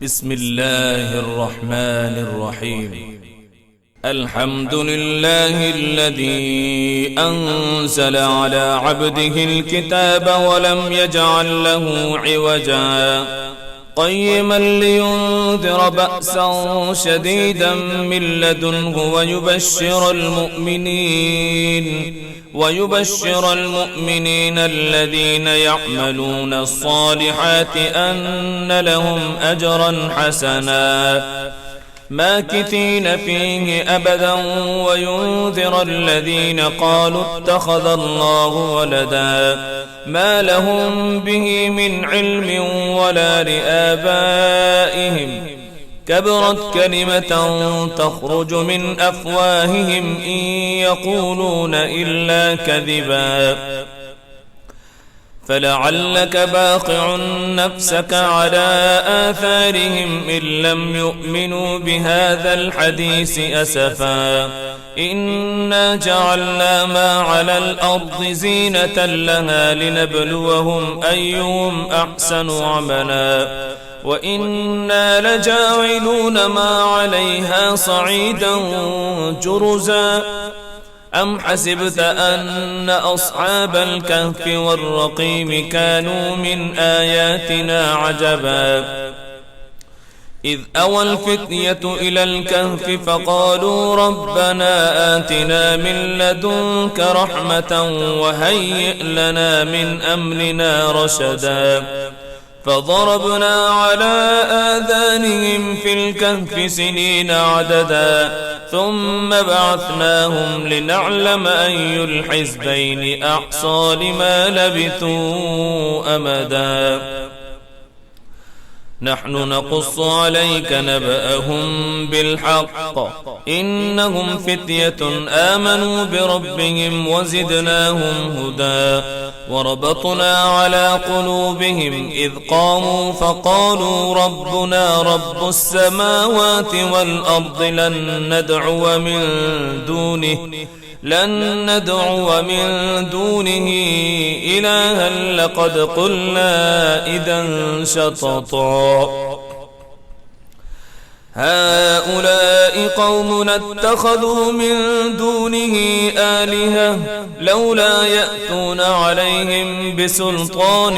بسم الله الرحمن الرحيم. الحمد لله الذي أنزل على عبده الكتاب ولم يجعل له عوجا قيما لينذر بأسا شديدا من لدنه ويبشر المؤمنين الذين يعملون الصالحات أن لهم أجرا حسنا ماكثين فيه أبدا وينذر الذين قالوا اتخذ الله ولدا ما لهم به من علم ولا لآبائهم كبرت كلمة تخرج من أفواههم إن يقولون إلا كذبا فلعلك باقع نفسك على آثارهم إن لم يؤمنوا بهذا الحديث أسفا إنا جعلنا ما على الأرض زينة لها لنبلوهم أيهم أحسن عملا وإنا لجاعلون ما عليها صعيدا جرزا أم حسبت أن أصحاب الكهف والرقيم كانوا من آياتنا عجبا إذ أوى الفتية إلى الكهف فقالوا ربنا آتنا من لدنك رحمة وهيئ لنا من أمرنا رشدا فضربنا على آذانهم في الكهف سنين عددا ثم بعثناهم لنعلم أي الحزبين أحصى لما لبثوا أمدا نحن نقص عليك نبأهم بالحق إنهم فتية آمنوا بربهم وزدناهم هدى وربطنا على قلوبهم إذ قاموا فقالوا ربنا رب السماوات والأرض لن ندعو من دونه إلها لقد قلنا إذا شططا هؤلاء قومنا اتخذوا من دونه آلهة لولا يأتون عليهم بسلطان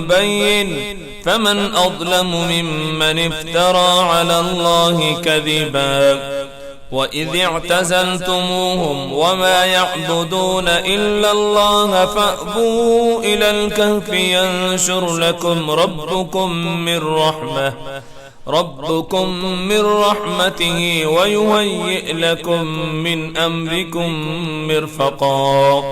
بين فمن أظلم ممن افترى على الله كذبا وإذ اعتزلتموهم وما يعبدون إلا الله فأبوا إلى الكهف ينشر لكم ربكم من رحمته ويهيئ لكم من أمركم مرفقا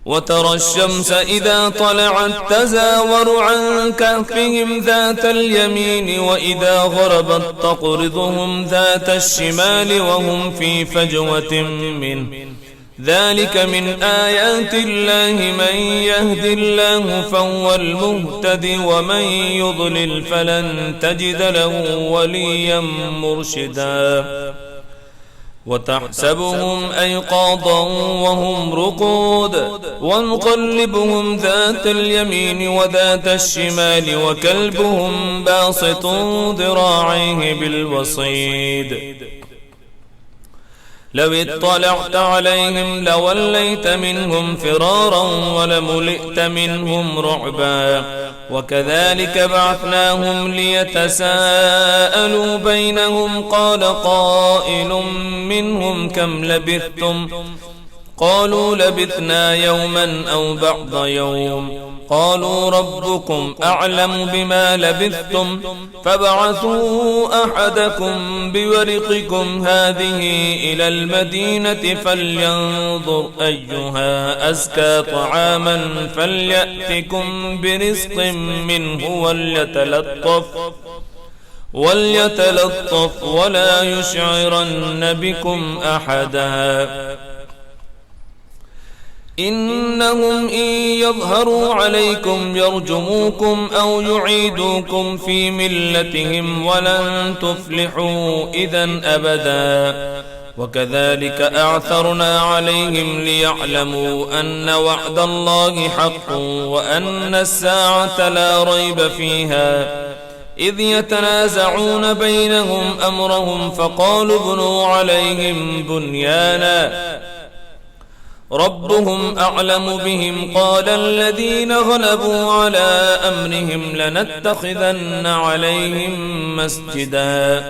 وترى الشمس إذا طلعت تزاور عن كهفهم ذات اليمين وإذا غربت تقرضهم ذات الشمال وهم في فجوة منه ذلك من آيات الله من يهد الله فهو المهتد ومن يضلل فلن تجد له وليا مرشدا وتحسبهم أيقاظا وهم رقود ونقلبهم ذات اليمين وذات الشمال وكلبهم باسط ذراعيه بالوصيد لو اطلعت عليهم لوليت منهم فرارا ولملئت منهم رعبا وكذلك بعثناهم ليتساءلوا بينهم قال قائل منهم كم لبثتم قالوا لبثنا يوما أو بعض يوم قالوا ربكم أعلم بما لبثتم فابعثوا أحدكم بورقكم هذه إلى المدينة فلينظر أيها أزكى طعاما فليأتكم برزق منه وليتلطف ولا يشعرن بكم أحدا إنهم إن يظهروا عليكم يرجموكم أو يعيدوكم في ملتهم ولن تفلحوا إذا أبدا وكذلك أعثرنا عليهم ليعلموا أن وعد الله حق وأن الساعة لا ريب فيها إذ يتنازعون بينهم أمرهم فقالوا ابنوا عليهم بنيانا ربهم أعلم بهم قال الذين غلبوا على أمرهم لنتخذن عليهم مسجدا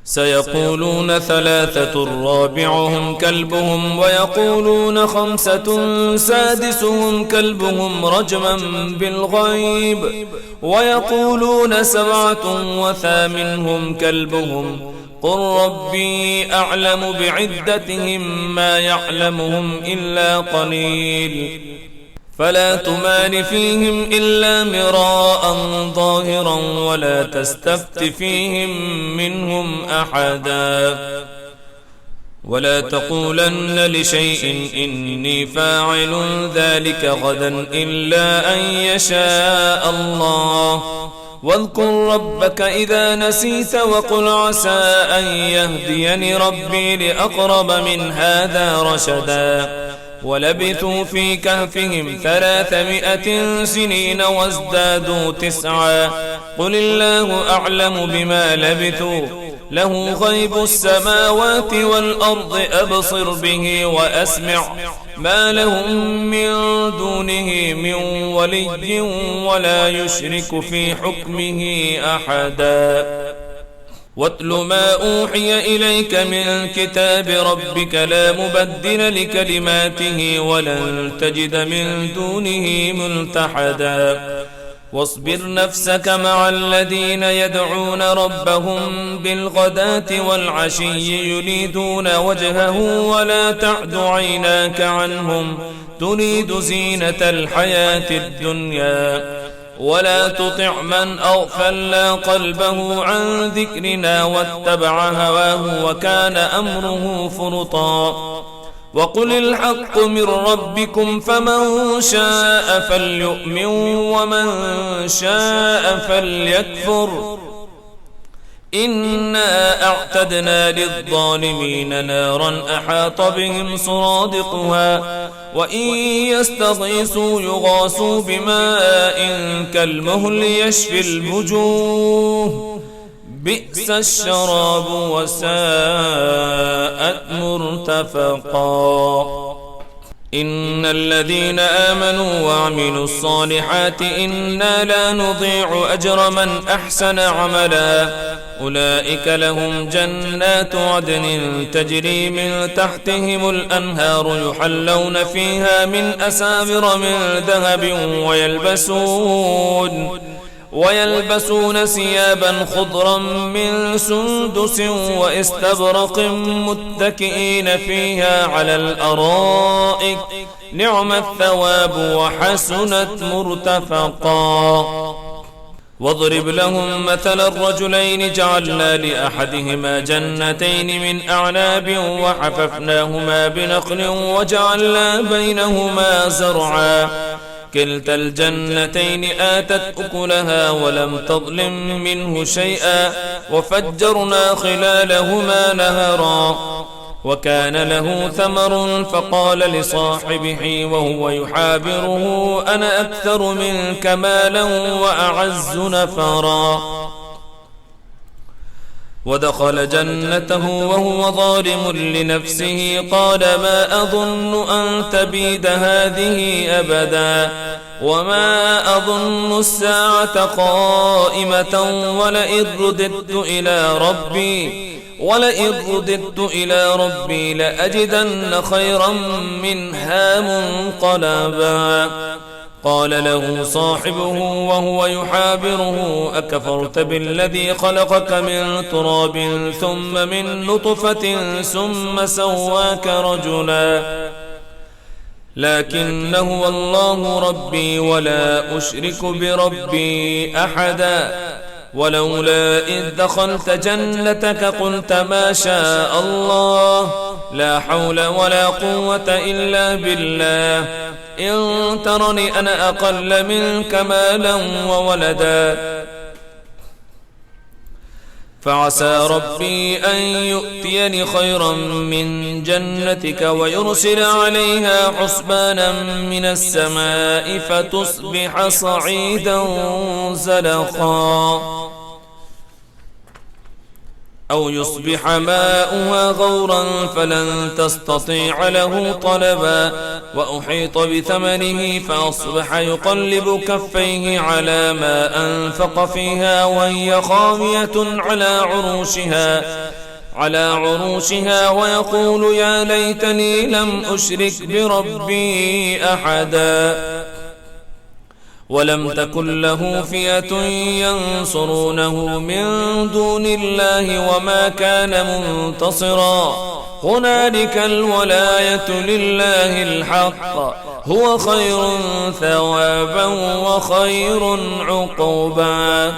سيقولون ثلاثة رابعهم كلبهم ويقولون خمسة سادسهم كلبهم رجما بالغيب ويقولون سبعة وثامنهم كلبهم قل ربي أعلم بعدتهم ما يعلمهم إلا قليل فلا تمار فيهم إلا مراء ظاهرا ولا تستفت فيهم منهم أحدا ولا تقولن لشيء إني فاعل ذلك غدا إلا أن يشاء الله واذكر ربك إذا نسيت وقل عسى أن يهديني ربي لأقرب من هذا رشدا ولبثوا في كهفهم 300 سنين وازدادوا 9 قل الله أعلم بما لبثوا له غيب السماوات والأرض أبصر به وأسمع ما لهم من دونه من ولي ولا يشرك في حكمه أحدا واتل ما أوحي إليك من كتاب ربك لا مبدل لكلماته ولن تجد من دونه ملتحدا واصبر نفسك مع الذين يدعون ربهم بالغداة والعشي يريدون وجهه ولا تعد عيناك عنهم تريد زينة الحياة الدنيا ولا تطع من أغفلنا قلبه عن ذكرنا واتبع هواه وكان أمره فرطا وقل الحق من ربكم فمن شاء فليؤمن ومن شاء فليكفر إنا أعتدنا للظالمين نارا أحاط بهم سرادقها وإن يستغيثوا يغاثوا بماء كالمهل يشفي الوجوه بئس الشراب وساءت مرتفقا إن الذين آمنوا وعملوا الصالحات إنا لا نضيع أجر من أحسن عملا أولئك لهم جنات عدن تجري من تحتهم الأنهار يحلون فيها من أساور من ذهب ويلبسون ثيابا خضرا من سندس واستبرق متكئين فيها على الأرائك نعم الثواب وحسنت مرتفقا واضرب لهم مثل الرجلين جعلنا لأحدهما جنتين من أعناب وحففناهما بنخل وجعلنا بينهما زرعا كلتا الجنتين آتت أكلها ولم تظلم منه شيئا وفجرنا خلالهما نهرا وكان له ثمر فقال لصاحبه وهو يحابره أنا أكثر منك مالا وأعز نفرا ودخل جنته وهو ظالم لنفسه قال ما أظن أن تبيد هذه أبدا وما أظن الساعة قائمة ولئن رددت إلى ربي لأجدن خيرا منها منقلبا قال له صاحبه وهو يحابره أكفرت بالذي خلقك من تراب ثم من نطفة ثم سواك رجلا لكن هو الله ربي ولا أشرك بربي أحدا ولولا إذ دخلت جنتك قلت ما شاء الله لا حول ولا قوة إلا بالله إن ترني أنا أقل منك مالا وولدا فعسى ربي أن يؤتيني خيرا من جنتك ويرسل عليها حسبانا من السماء فتصبح صعيدا زلقا أو يصبح ماؤها غورا فلن تستطيع له طلبا وأحيط بثمنه فأصبح يقلب كفيه على ما أنفق فيها وهي خاوية على عروشها ويقول يا ليتني لم أشرك بربي أحدا ولم تكن له فئة ينصرونه من دون الله وما كان منتصرا هنالك الولاية لله الحق هو خير ثوابا وخير عقبا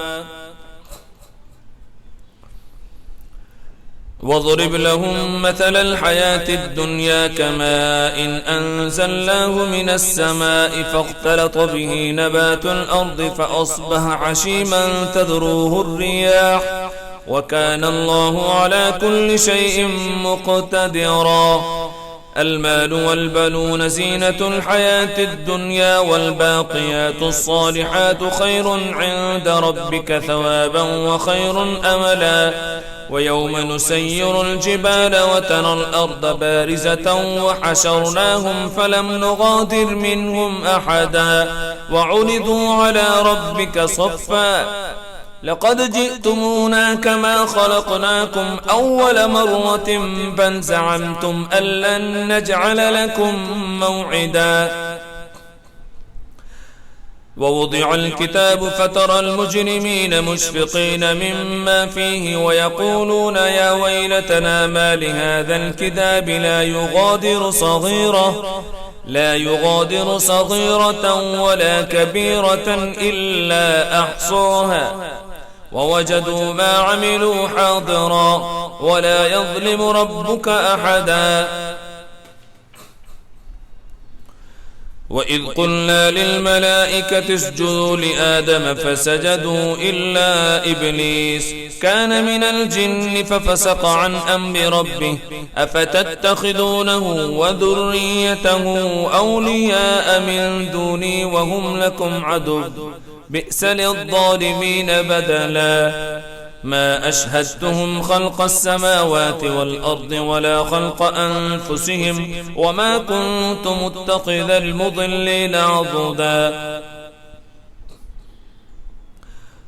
واضرب لهم مثل الحياة الدنيا كماء إن أنزلناه من السماء فاختلط به نبات الأرض فأصبح حشيما تذروه الرياح وكان الله على كل شيء مقتدرا المال والبنون زينة الحياة الدنيا والباقيات الصالحات خير عند ربك ثوابا وخير أملا ويوم نسير الجبال وترى الأرض بارزة وحشرناهم فلم نغادر منهم أحدا وعرضوا على ربك صفا لقد جئتمونا كما خلقناكم أول مرة بل زعمتم أن لن نجعل لكم موعدا ووضع الكتاب فترى المجرمين مشفقين مما فيه ويقولون يا ويلتنا ما لهذا الكتاب لا يغادر صغيرة ولا كبيرة إلا أحصاها ووجدوا ما عملوا حاضرا ولا يظلم ربك أحدا وإذ قلنا للملائكة اسجدوا لآدم فسجدوا إلا إبليس كان من الجن ففسق عن أمر ربه أفتتخذونه وذريته أولياء من دوني وهم لكم عدو بئس للظالمين بدلا ما أشهدتهم خلق السماوات والأرض ولا خلق أنفسهم وما كنت متخذ المضلين عضدا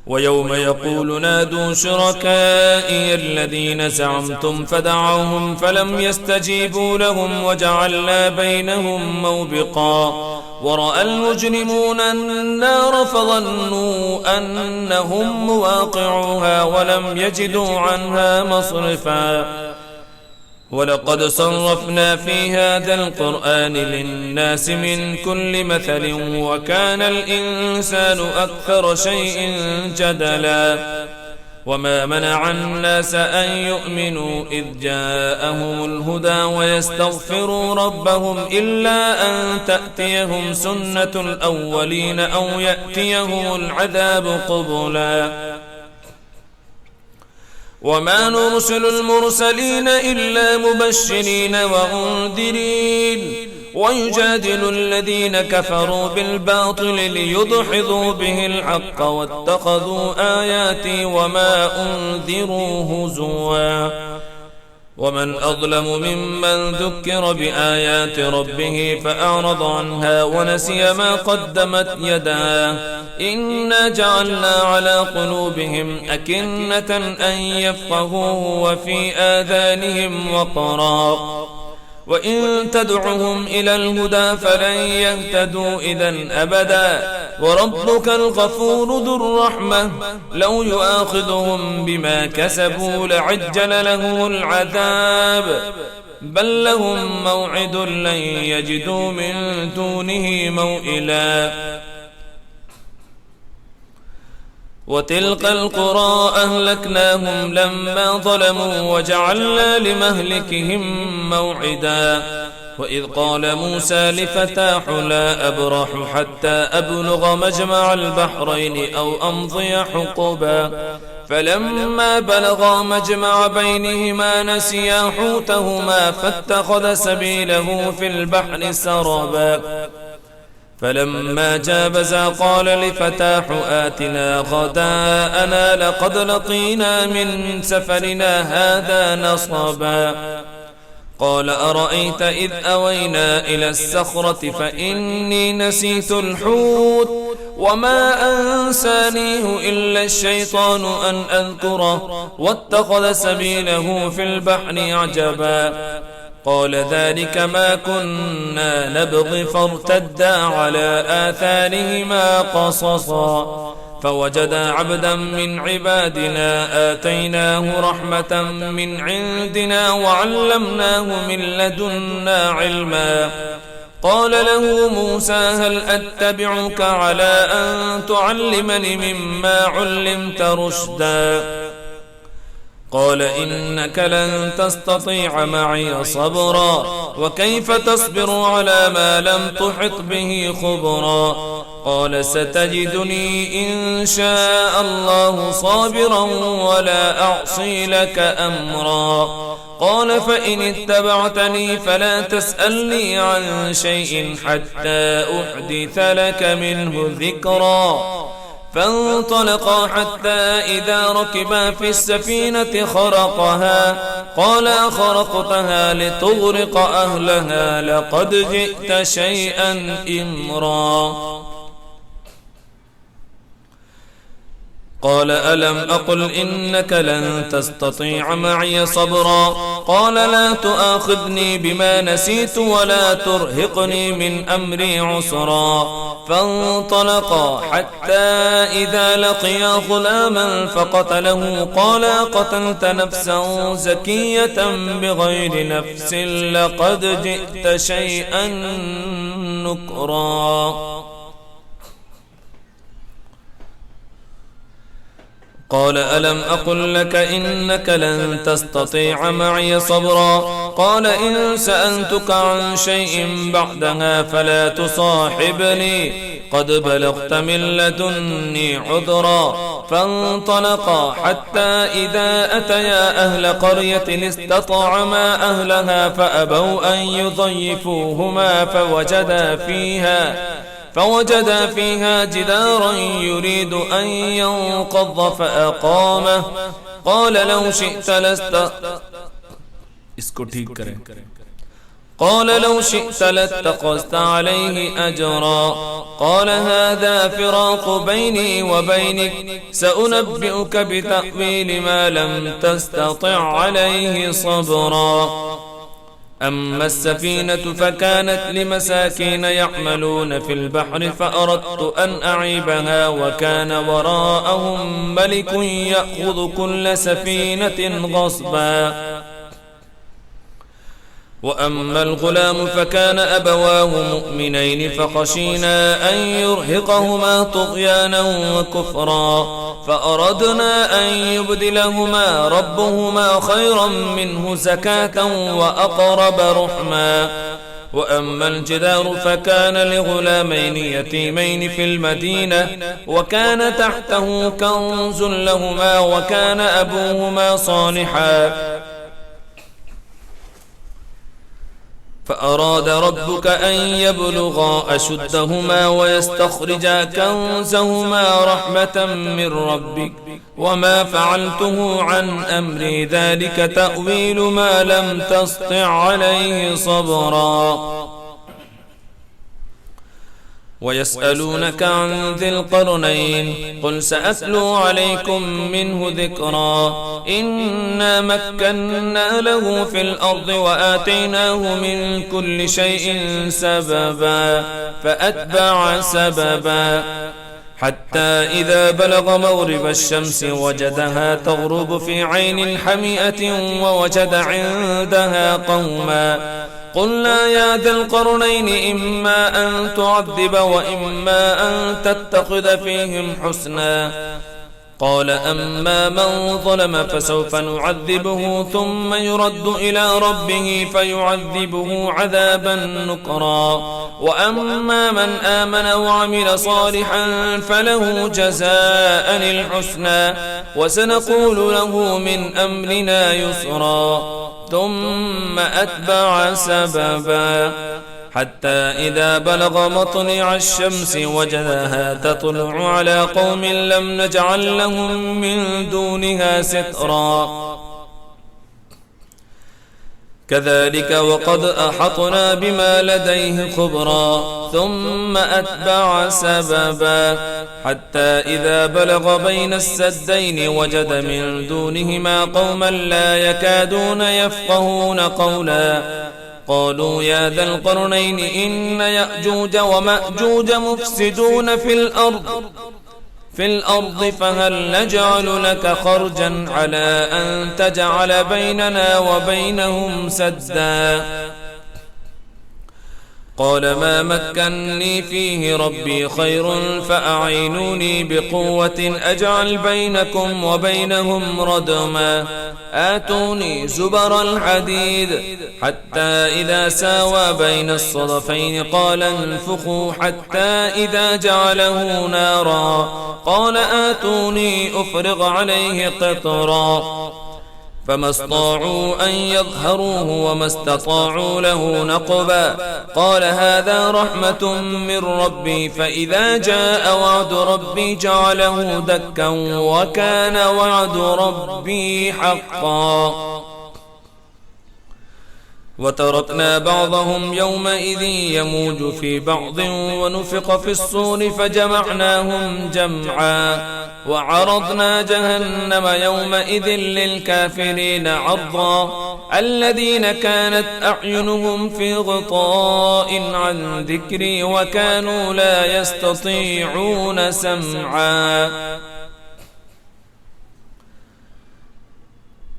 ويوم يقول نادوا شركائي الذين زعمتم فدعوهم فلم يستجيبوا لهم وجعلنا بينهم موبقا ورأى المجرمون النار فظنوا أنهم مواقعوها ولم يجدوا عنها مصرفا ولقد صرفنا في هذا القرآن للناس من كل مثل وكان الإنسان أكثر شيء جدلا وما منع الناس أن يؤمنوا إذ جاءهم الهدى ويستغفروا ربهم إلا أن تأتيهم سنة الأولين أو يأتيهم العذاب قبلا وما نرسل المرسلين إلا مبشرين ومنذرين ويجادل الذين كفروا بالباطل ليدحضوا به الحق واتخذوا آياتي وما أنذروا هزوا ومن أظلم ممن ذكر بآيات ربه فأعرض عنها ونسي ما قدمت يداه إنا جعلنا على قلوبهم أكنة أن يفقهوه وفي آذانهم وقرا وإن تدعهم إلى الهدى فلن يهتدوا إذن أبدا وربك الغفور ذو الرحمة لو يؤاخذهم بما كسبوا لعجل لهم العذاب بل لهم موعد لن يجدوا من دونه موئلا وتلك القرى أهلكناهم لما ظلموا وجعلنا لمهلكهم موعدا وإذ قال موسى لفتاه لا أبرح حتى أبلغ مجمع البحرين أو أمضي حقبا فلما بلغا مجمع بينهما نسيا حوتهما فاتخذ سبيله في البحر سربا فلما جاوزا قال لفتاه آتنا غداءنا لقد لقينا من سفرنا هذا نصبا قال أرأيت إذ أوينا إلى الصخرة فإني نسيت الحوت وما أنسانيه إلا الشيطان أن أذكره واتخذ سبيله في البحر عجبا قال ذلك ما كنا نبغي فارتدا على آثارهما قصصا فوجدا عبدا من عبادنا آتيناه رحمة من عندنا وعلمناه من لدنا علما قال له موسى هل أتبعك على أن تعلمني مما علمت رشدا قال إنك لن تستطيع معي صبرا وكيف تصبر على ما لم تحط به خبرا قال ستجدني إن شاء الله صابرا ولا أعصي لك أمرا قال فإن اتبعتني فلا تسألني عن شيء حتى أحدث لك منه ذكرا فانطلقا حتى إذا ركبا في السفينة خرقها قال أخرقتها لتغرق أهلها لقد جئت شيئا إمرا قال ألم أقل إنك لن تستطيع معي صبرا قال لا تؤاخذني بما نسيت ولا ترهقني من أمري عسرا فانطلقا حتى إذا لقيا غلاما فقتله قال قتلت نفسا زكية بغير نفس لقد جئت شيئا نكرا قال ألم أقل لك إنك لن تستطيع معي صبرا قال إن سألتك عن شيء بعدها فلا تصاحبني قد بلغت من لدني عذرا فانطلقا حتى إذا أتيا أهل قرية استطعما أهلها فأبوا أن يضيفوهما فوجدا فيها جدارا يريد أن ينقض فأقامه قال لو شئت لاتخذت عليه أجرا قال هذا فراق بيني وبينك سأنبئك بتأويل ما لم تستطع عليه صبرا أما السفينة فكانت لمساكين يعملون في البحر فأردت أن أعيبها وكان وراءهم ملك يأخذ كل سفينة غصبا وأما الغلام فكان أبواه مؤمنين فخشينا أن يرهقهما طغيانا وكفرا فأردنا أن يبدلهما ربهما خيرا منه زكاة وأقرب رحما وأما الجدار فكان لغلامين يتيمين في المدينة وكان تحته كنز لهما وكان أبوهما صالحا فأراد ربك أن يبلغا أشدهما ويستخرجا كنزهما رحمة من ربك وما فعلته عن أمري ذلك تأويل ما لم تسطع عليه صبرا ويسألونك عن ذي القرنين قل سأتلو عليكم منه ذكرا إنا مكنا له في الأرض وآتيناه من كل شيء سببا فأتبع سببا حتى إذا بلغ مغرب الشمس وجدها تغرب في عين حمئة ووجد عندها قوما قلنا يا ذا القرنين إما أن تعذب وإما أن تتخذ فيهم حسنا قال أما من ظلم فسوف نعذبه ثم يرد إلى ربه فيعذبه عذابا نكرا وأما من آمن وعمل صالحا فله جزاء الحسنى وسنقول له من أمرنا يسرا ثم أتبع سببا حتى إذا بلغ مطلع الشمس وجدها تطلع على قوم لم نجعل لهم من دونها سترا كذلك وقد أحطنا بما لديه خبرا ثم أتبع سببا حتى إذا بلغ بين السدين وجد من دونهما قوما لا يكادون يفقهون قولا قالوا يا ذا القرنين إن يأجوج ومأجوج مفسدون في الأرض فهل نجعل لك خرجا على أن تجعل بيننا وبينهم سدا قال ما مكنني فيه ربي خير فأعينوني بقوة أجعل بينكم وبينهم ردما آتوني زبر الحديد حتى إذا ساوى بين الصدفين قال انفخوا حتى إذا جعله نارا قال آتوني أفرغ عليه قطرا فما استطاعوا أن يظهروه وما استطاعوا له نقبا قال هذا رحمة من ربي فإذا جاء وعد ربي جعله دكا وكان وعد ربي حقا وتركنا بعضهم يومئذ يموج في بعض ونفق في الصور فجمعناهم جمعا وعرضنا جهنم يومئذ للكافرين عرضا الذين كانت أعينهم في غطاء عن ذكري وكانوا لا يستطيعون سمعا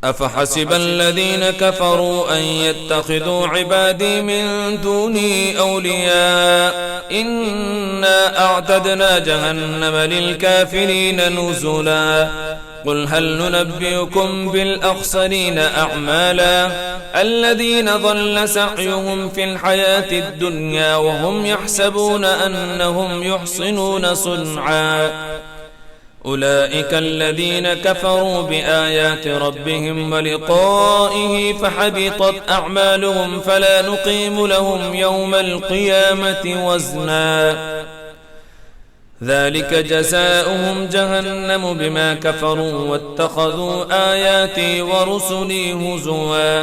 أفحسب الذين كفروا أن يتخذوا عبادي من دوني أولياء إنا أعتدنا جهنم للكافرين نزلا قل هل ننبئكم بالأخسرين أعمالا الذين ضل سعيهم في الحياة الدنيا وهم يحسبون أنهم يحصنون صنعا أولئك الذين كفروا بآيات ربهم ولقائه فحبطت أعمالهم فلا نقيم لهم يوم القيامة وزنا ذلك جزاؤهم جهنم بما كفروا واتخذوا آياتي ورسلي هزوا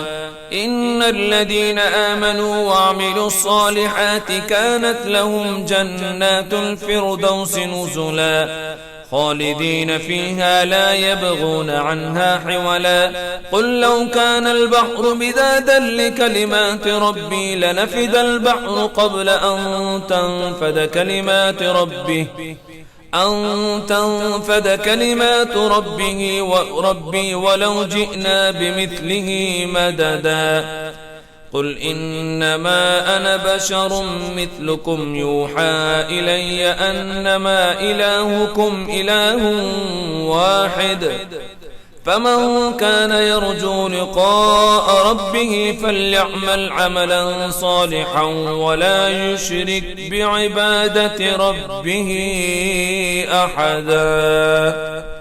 إن الذين آمنوا وعملوا الصالحات كانت لهم جنات الفردوس نزلا خالدين فيها لا يبغون عنها حولا قل لو كان البحر مدادا لكلمات ربي لنفد البحر قبل أن تنفد كلمات ربي ولو جئنا بمثله مددا قل إنما أنا بشر مثلكم يوحى إلي أنما إلهكم إله واحد فمن كان يرجو لقاء ربه فليعمل عملا صالحا ولا يشرك بعبادة ربه أحدا.